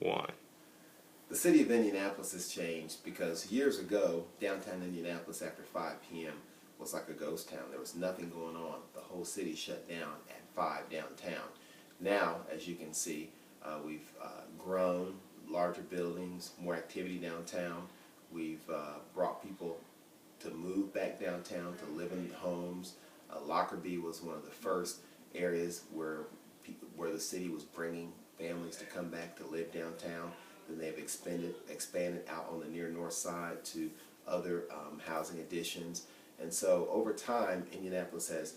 one. The city of Indianapolis has changed because years ago, downtown Indianapolis after 5 p.m. was like a ghost town. There was nothing going on. The whole city shut down at 5 downtown. Now, as you can see, we've grown, larger buildings, more activity downtown. We've brought people to move back downtown, to live in homes. Lockerbie was one of the first areas where the city was bringing families to come back to live downtown. Then they've expanded out on the near north side to other housing additions. And so over time, Indianapolis has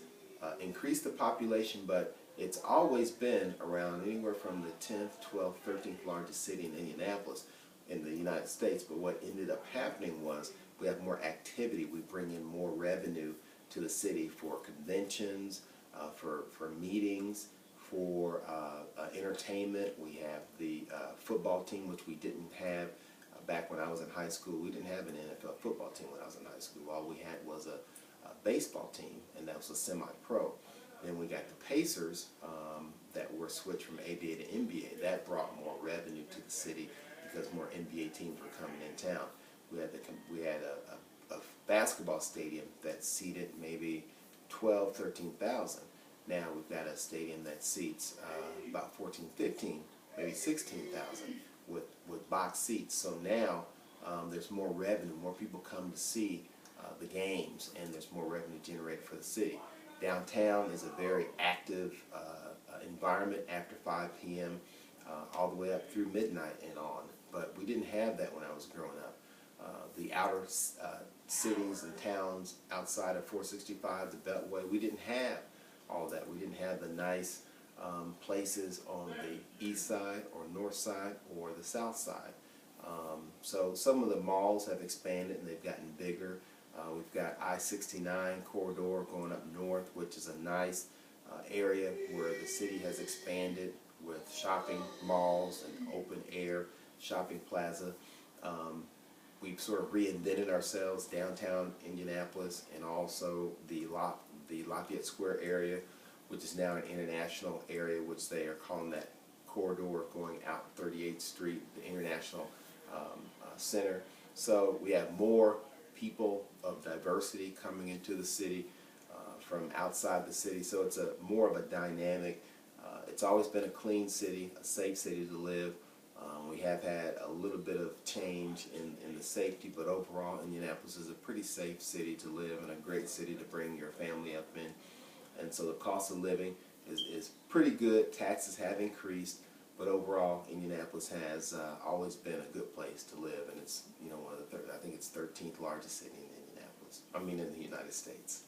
increased the population, but it's always been around anywhere from the 10th, 12th, 13th largest city in Indianapolis in the United States. But what ended up happening was we have more activity. We bring in more revenue to the city for conventions, for meetings, for entertainment. We have the football team, which we didn't have back when I was in high school. We didn't have an NFL football team when I was in high school. All we had was a baseball team, and that was a semi-pro. Then we got the Pacers that were switched from ABA to NBA. That brought more revenue to the city because more NBA teams were coming in town. We had a basketball stadium that seated maybe 12, 13,000. Now we've got a stadium that seats about 14, 15, maybe 16,000 with box seats. So now there's more revenue, more people come to see the games, and there's more revenue generated for the city. Downtown is a very active environment after 5 p.m. All the way up through midnight and on. But we didn't have that when I was growing up. The outer cities and towns outside of 465, the Beltway, we didn't have all that. We didn't have the nice places on the east side or north side or the south side. So some of the malls have expanded and they've gotten bigger. We've got I-69 corridor going up north, which is a nice area where the city has expanded with shopping malls and open air shopping plaza. We've sort of reinvented ourselves downtown Indianapolis, and also the Lafayette Square area, which is now an international area, which they are calling that corridor going out 38th Street, the International Center. So we have more people of diversity coming into the city from outside the city. So it's more of a dynamic. It's always been a clean city, a safe city to live. We have had a little bit of change in the safety, but overall Indianapolis is a pretty safe city to live and a great city to bring your family up in. And so the cost of living is pretty good. Taxes have increased, but overall Indianapolis has always been a good place to live, and it's one of the I think it's 13th largest city in Indianapolis. I mean in the United States.